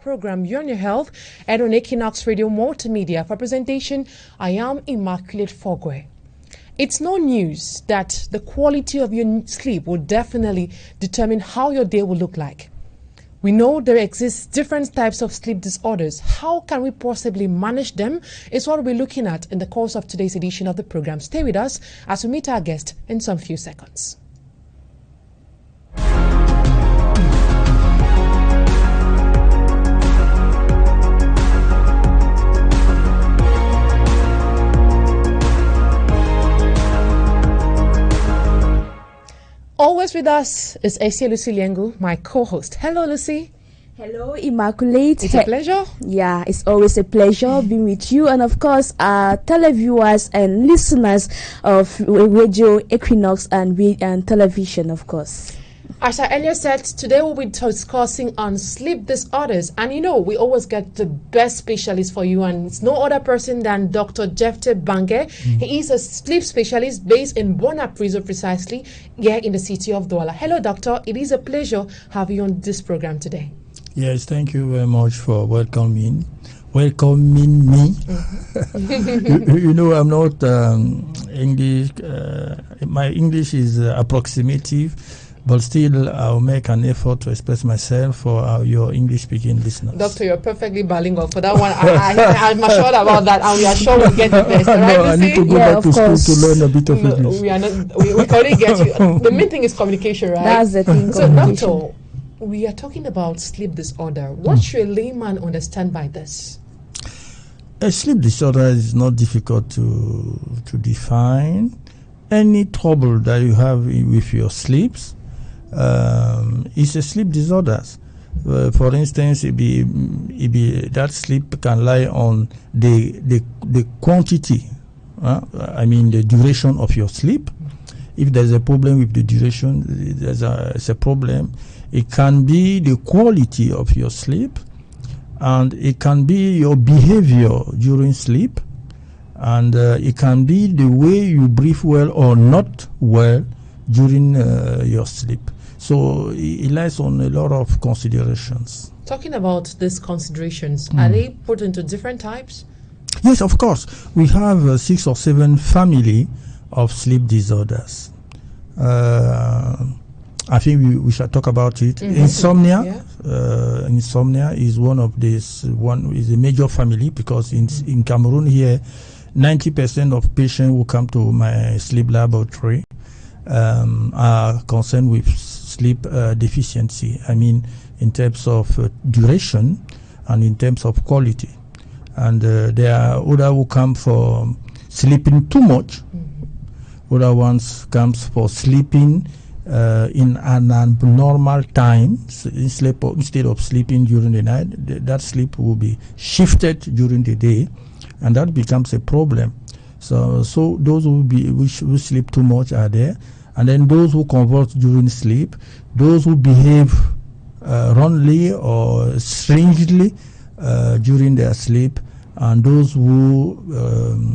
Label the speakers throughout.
Speaker 1: program You're on Your Health and on Equinoxe Radio Multimedia. For presentation, I am Immaculate Fogwe. It's no news that the quality of your sleep will definitely determine how your day will look like. We know there exist different types of sleep disorders. How can we possibly manage them is what we'll be looking at in the course of today's edition of the program. Stay with us as we meet our guest in some few seconds. Always with us is Esia Lucy Liengu, my co-host. Hello, Lucy.
Speaker 2: Hello, Immaculate.
Speaker 1: It's a pleasure.
Speaker 2: Yeah, it's always a pleasure being with you, and of course, our televiewers and listeners of Radio Equinoxe and television, of course.
Speaker 1: As I earlier said, today we'll be discussing on sleep disorders. And you know, we always get the best specialist for you, and it's no other person than Dr. Jephte MBANGUE. He is a sleep specialist based in Bonapriso, precisely, here in the city of Douala. Hello, doctor. It is a pleasure having you on this program today.
Speaker 3: Yes, thank you very much for welcoming me. You know, I'm not English. My English is approximative. But still, I'll make an effort to express myself for your English-speaking listeners.
Speaker 1: Doctor, you're perfectly bilingual. For that one, I'm assured about that, and we are sure we'll get it next. Right,
Speaker 3: no, I need to go back to school to learn a bit of English.
Speaker 1: We are not. We can only get you. The main thing is communication, right?
Speaker 2: That's the thing.
Speaker 1: So, doctor, we are talking about sleep disorder. What should a layman understand by this?
Speaker 3: A sleep disorder is not difficult to define. Any trouble that you have with your sleeps. It's a sleep disorder. For instance, that sleep can lie on the quantity, I mean the duration of your sleep. If there's a problem with the duration, there's a problem. It can be the quality of your sleep, and it can be your behavior during sleep, and it can be the way you breathe well or not well during your sleep. So it lies on a lot of considerations.
Speaker 1: Talking about these considerations, are they put into different types?
Speaker 3: Yes, of course. We have 6 or 7 family of sleep disorders. I think we shall talk about it. Insomnia. Insomnia is one of these. One is a major family because in Cameroon here, 90% of patients who come to my sleep laboratory are concerned with sleep deficiency. I mean, in terms of duration and in terms of quality. And there are others who come for sleeping too much. Other ones comes for sleeping in an abnormal time. Instead of sleeping during the night, that sleep will be shifted during the day, and that becomes a problem. So those who sleep too much are there. And then those who convert during sleep, those who behave wrongly or strangely during their sleep, and those who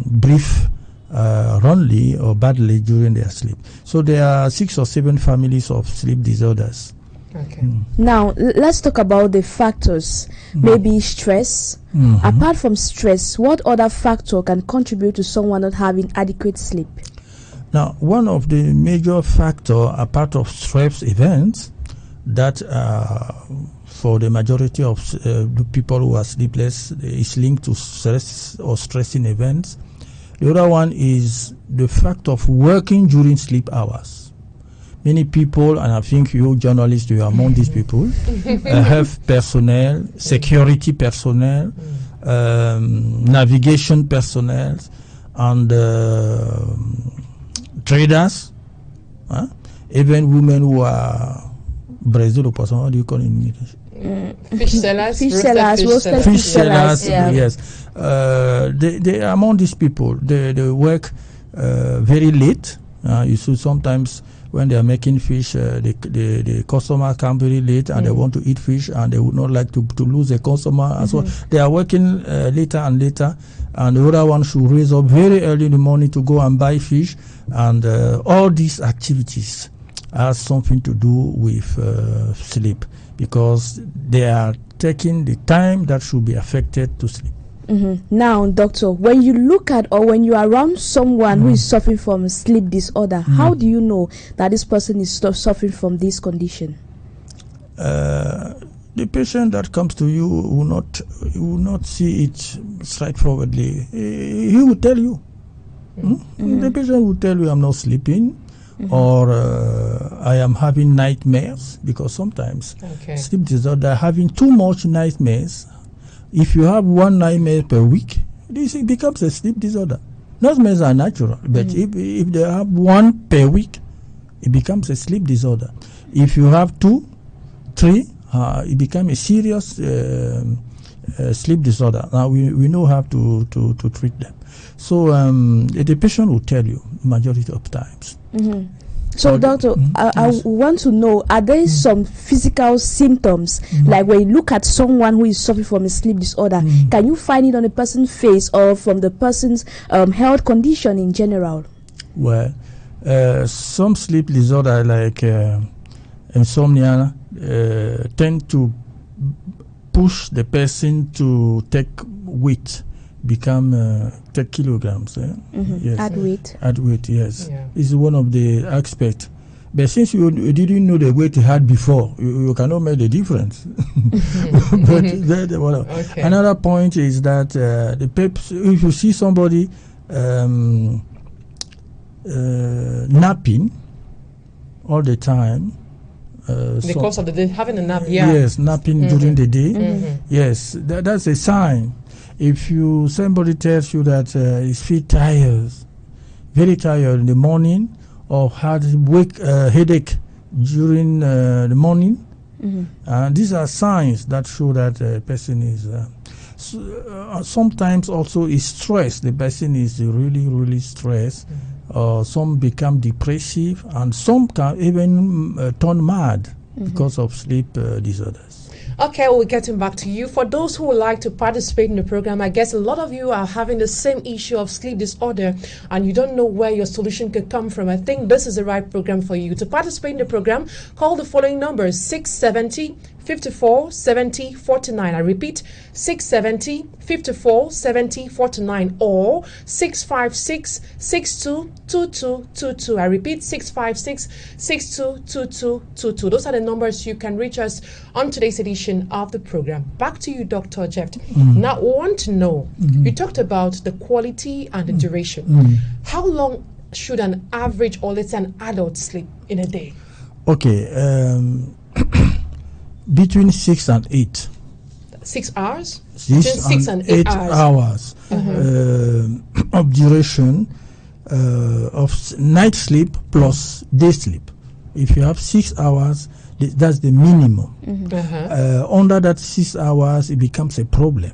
Speaker 3: breathe wrongly or badly during their sleep. So there are 6 or 7 families of sleep disorders.
Speaker 1: Okay.
Speaker 2: Now, let's talk about the factors. Maybe stress. Apart from stress, what other factor can contribute to someone not having adequate sleep?
Speaker 3: Now, one of the major factors, apart of stress events, that for the majority of the people who are sleepless is linked to stress or stressing events. The other one is the fact of working during sleep hours. Many people, and I think you journalists, you are among these people, health personnel, security personnel, navigation personnel, and traders, even women who are Brazil person, what do you call it in English?
Speaker 1: Fish sellers.
Speaker 2: Fish sellers.
Speaker 3: Yes. They are among these people. They work very late. You see sometimes when they are making fish, the customer come very late and they want to eat fish and they would not like to lose a customer. And so they are working later and later. And the other one should raise up very early in the morning to go and buy fish. And all these activities have something to do with sleep, because they are taking the time that should be affected to sleep.
Speaker 2: Now, doctor, when you look at or when you are around someone who is suffering from sleep disorder, how do you know that this person is suffering from this condition?
Speaker 3: The patient that comes to you will not see it straightforwardly. He will tell you. The patient will tell you, I'm not sleeping, or I am having nightmares, because sometimes sleep disorder, having too much nightmares. If you have one nightmare per week, this becomes a sleep disorder. Nightmares are natural, but if they have one per week, it becomes a sleep disorder. If you have 2, 3, it becomes a serious sleep disorder. Now we know how to treat them. So the patient will tell you majority of times.
Speaker 2: So, doctor, I want to know, are there some physical symptoms, like when you look at someone who is suffering from a sleep disorder, can you find it on a person's face or from the person's health condition in general?
Speaker 3: Well, some sleep disorder like insomnia tend to push the person to take weight, become 10 kilograms. Yes.
Speaker 2: Add weight.
Speaker 3: Add weight, yes. Yeah. It's one of the aspects. But since you didn't know the weight you had before, you cannot make the difference. But another point is that if you see somebody napping all the time,
Speaker 1: because of the day, having a nap,
Speaker 3: yes, napping during the day, yes, that's a sign. If somebody tells you that his feet tired, very tired in the morning, or had headache during the morning, these are signs that show that a person is. Sometimes also is stressed. The person is really, really stressed. Some become depressive, and some can even turn mad because of sleep disorders.
Speaker 1: Okay, we're getting back to you. For those who would like to participate in the program, I guess a lot of you are having the same issue of sleep disorder and you don't know where your solution could come from. I think this is the right program for you. To participate in the program, call the following numbers: 670 54 70 49. I repeat, 670 54 70 49 or 656 62 2222. I repeat, 656 62 2222. Those are the numbers you can reach us on today's edition of the program. Back to you, Dr. Jephte. Now, we want to know, you talked about the quality and the duration. How long should an average, or let's say an adult, sleep in a day?
Speaker 3: Okay, between 6 and 8.
Speaker 1: 6 hours?
Speaker 3: 6 and 8 hours of duration of night sleep plus day sleep. If you have 6 hours, that's the minimum. Under that 6 hours, it becomes a problem.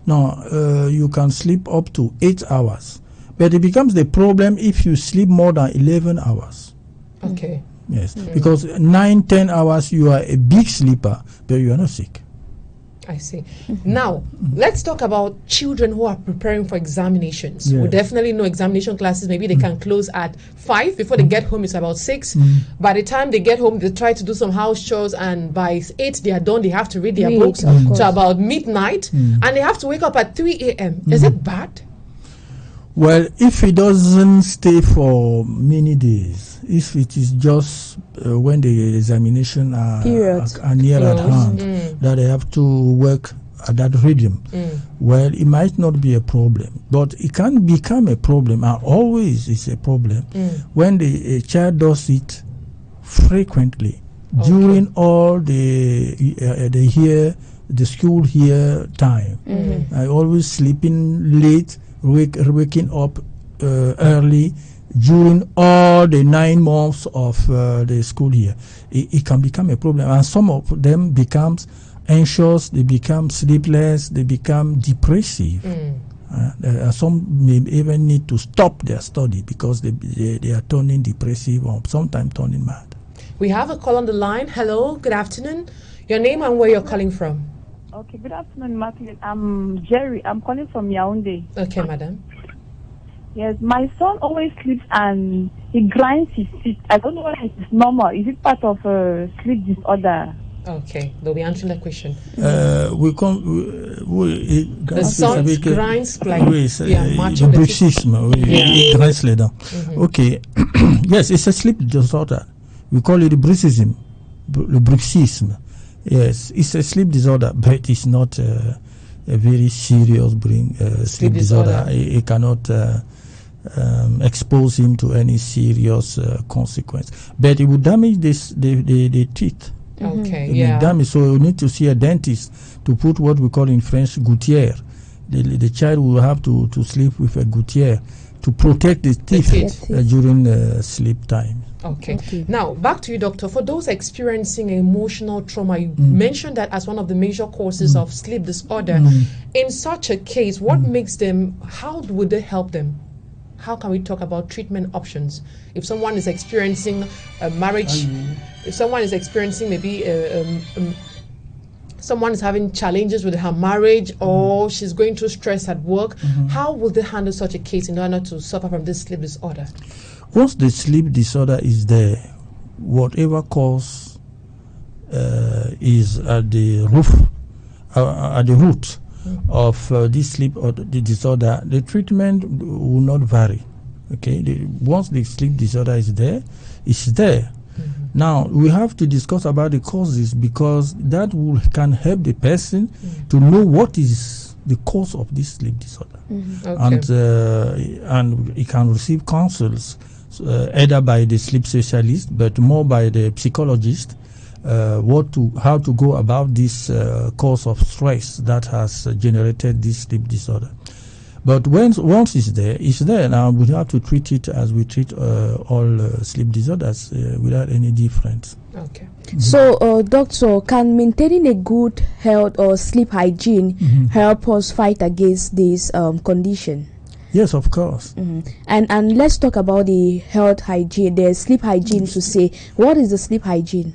Speaker 3: Now, you can sleep up to 8 hours, but it becomes the problem if you sleep more than 11 hours.
Speaker 1: Okay.
Speaker 3: Yes, because 9-10 hours you are a big sleeper, but you are not sick.
Speaker 1: I see. Now, let's talk about children who are preparing for examinations. We definitely know examination classes, maybe they can close at 5. Before they get home, it's about 6. By the time they get home, they try to do some house chores, and by 8, they are done. They have to read their books to about midnight, and they have to wake up at 3 a.m. Is it bad?
Speaker 3: Well, if it doesn't stay for many days, if it is just when the examination are near at hand, that they have to work at that rhythm, well, it might not be a problem, but it can become a problem, and always is a problem when the child does it frequently during all the school year time. I always sleeping late, waking up early during all the 9 months of the school year. It can become a problem, and some of them becomes anxious, they become sleepless, they become depressive. Some may even need to stop their study because they are turning depressive or sometimes turning mad.
Speaker 1: We have a call on the line. Hello, good afternoon. Your name and where you're calling from?
Speaker 4: Okay, good afternoon, Martin. I'm Jerry. I'm calling from Yaoundé.
Speaker 1: Okay, madam.
Speaker 4: Yes, my son always sleeps and he grinds his teeth. I don't know whether it's normal. Is it part of sleep disorder?
Speaker 1: Okay, they'll be answering that question.
Speaker 3: The
Speaker 1: sang grinds like
Speaker 3: le bruxisme, il grince les dents. Okay, yes, it's a sleep disorder. We call it bruxism, le bruxisme. Yes, it's a sleep disorder, but it's not a very serious sleep disorder. It cannot expose him to any serious consequence, but it would damage the teeth.
Speaker 1: Okay,
Speaker 3: damage. So you need to see a dentist to put what we call in French gouttière. The child will have to sleep with a gouttière to protect the teeth during sleep time.
Speaker 1: Okay. Now, back to you, doctor. For those experiencing emotional trauma, you mentioned that as one of the major causes of sleep disorder. In such a case, what makes them, how would they help them? How can we talk about treatment options? If someone is experiencing a marriage, if someone is experiencing maybe someone is having challenges with her marriage, or she's going through stress at work, how will they handle such a case in order to suffer from this sleep disorder?
Speaker 3: Once the sleep disorder is there, whatever cause is at the root of this sleep or the disorder, the treatment will not vary. Okay, once the sleep disorder is there, it's there. Now we have to discuss about the causes, because that can help the person to know what is the cause of this sleep disorder, and he can receive counsels either by the sleep specialist, but more by the psychologist. How to go about this cause of stress that has generated this sleep disorder. But once it's there. Now we have to treat it as we treat all sleep disorders without any difference.
Speaker 1: Okay.
Speaker 2: So, doctor, can maintaining a good health or sleep hygiene help us fight against this condition?
Speaker 3: Yes, of course.
Speaker 2: And let's talk about the health hygiene, the sleep hygiene to say. What is the sleep hygiene?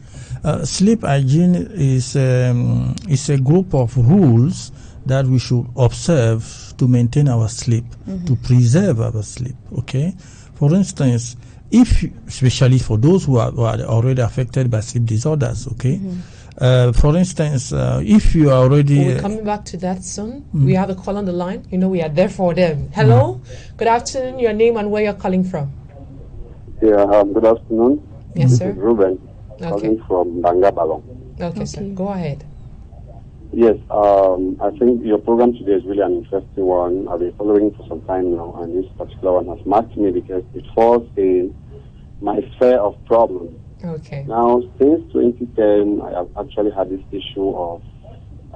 Speaker 3: Sleep hygiene is a group of rules that we should observe to maintain our sleep, to preserve our sleep. Okay. For instance, especially for those who are already affected by sleep disorders. Okay. For instance, if you are already...
Speaker 1: We're coming back to that soon. We have a call on the line. You know, we are there for them. Hello. Good afternoon. Your name and where you're calling from.
Speaker 5: Yeah, good afternoon.
Speaker 1: Yes,
Speaker 5: this
Speaker 1: sir.
Speaker 5: Is Ruben, calling from Bangabalong.
Speaker 1: Okay, sir. Go ahead.
Speaker 5: Yes, I think your program today is really an interesting one. I've been following for some time now, and this particular one has marked me because it falls in my sphere of problems.
Speaker 1: Okay.
Speaker 5: Now, since 2010, I have actually had this issue of,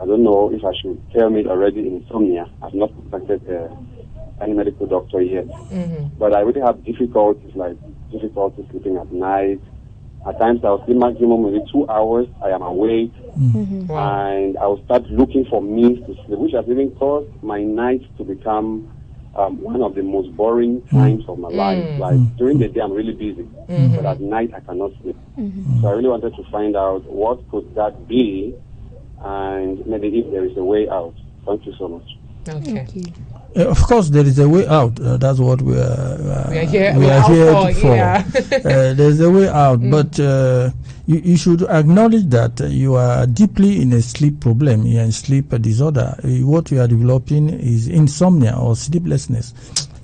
Speaker 5: I don't know if I should term it already insomnia. I've not contacted any medical doctor yet. But I really have difficulty sleeping at night. At times I'll sleep maximum maybe 2 hours. I am awake. And I'll start looking for means to sleep, which has even caused my nights to become one of the most boring times of my life. Like during the day I'm really busy, but at night I cannot sleep. So I really wanted to find out what could that be, and maybe if there is a way out. Thank you so much.
Speaker 1: Okay.
Speaker 3: Of course, there is a way out. That's what we are here for.
Speaker 1: Yeah.
Speaker 3: There's a way out, but you should acknowledge that you are deeply in a sleep problem, you're in sleep disorder. What you are developing is insomnia or sleeplessness.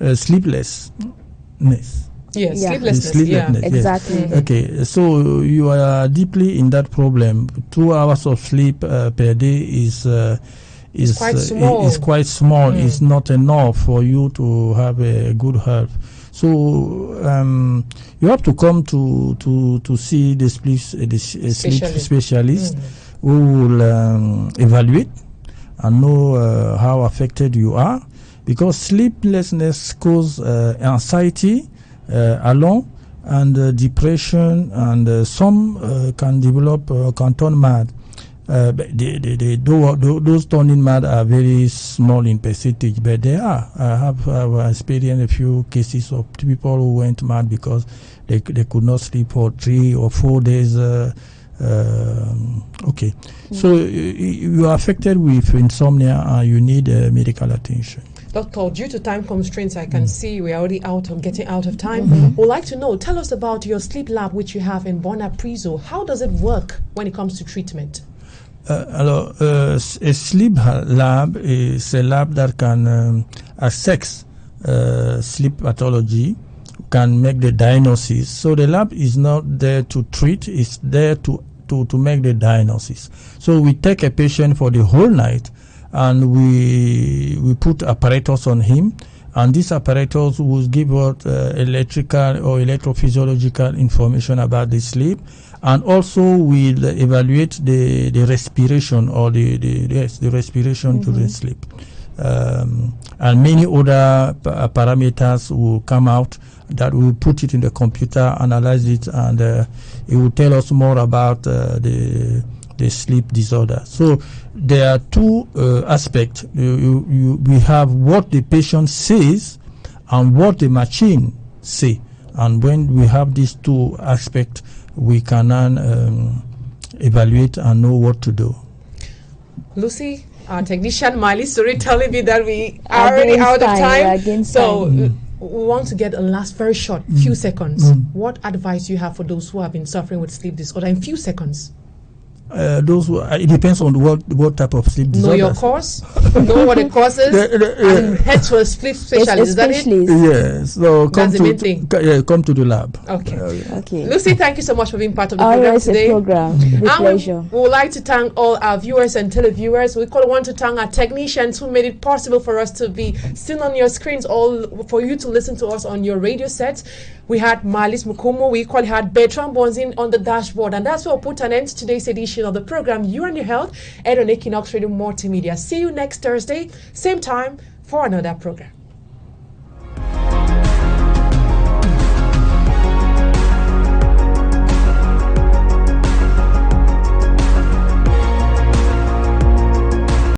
Speaker 3: Sleeplessness.
Speaker 1: Yes,
Speaker 2: Yeah.
Speaker 1: sleeplessness. Yeah.
Speaker 2: Exactly.
Speaker 3: Okay, so you are deeply in that problem. 2 hours of sleep per day is
Speaker 1: quite small.
Speaker 3: It's quite small. It's not enough for you to have a good health. So you have to come to see the sleep specialist who will evaluate and know how affected you are, because sleeplessness causes anxiety alone, and depression, and some can develop can turn mad. Those turning mad are very small in percentage, but they are. I have experienced a few cases of people who went mad because they could not sleep for 3 or 4 days. So you are affected with insomnia, and you need medical attention.
Speaker 1: Doctor, due to time constraints, I can see we're already getting out of time. We'd like to know, tell us about your sleep lab which you have in Bonapriso. How does it work when it comes to treatment?
Speaker 3: A sleep lab is a lab that can assess sleep pathology, can make the diagnosis. So the lab is not there to treat, it's there to make the diagnosis. So we take a patient for the whole night and we put apparatus on him, and this apparatus will give out electrical or electrophysiological information about the sleep, and also will evaluate the respiration or the respiration during sleep. And many other parameters will come out that we will put it in the computer, analyze it, and it will tell us more about the sleep disorder. So there are two aspects. We have what the patient says and what the machine say, and when we have these two aspects, we can evaluate and know what to do.
Speaker 1: Lucy, our technician Miley, sorry, telling me that we are already out of time. So we want to get a last, very short, few seconds. What advice you have for those who have been suffering with sleep disorder in few seconds?
Speaker 3: It depends on what type of sleep disorder.
Speaker 1: Know your cause, know what the cause is, and head to a sleep specialist. Is that it?
Speaker 3: Yes. So come to the lab.
Speaker 1: Okay. Okay. Lucy, thank you so much for being part of the program
Speaker 2: Always
Speaker 1: today.
Speaker 2: A program. With pleasure.
Speaker 1: We would like to thank all our viewers and televiewers. We want to thank our technicians who made it possible for us to be seen on your screens, all for you to listen to us on your radio sets. We had Marlis Mukumo, we had Bertrand Bonzin on the dashboard, and that's what we'll put an end to today's edition of the program You and Your Health, aired on Equinoxe Radio Multimedia. See you next Thursday, same time, for another program.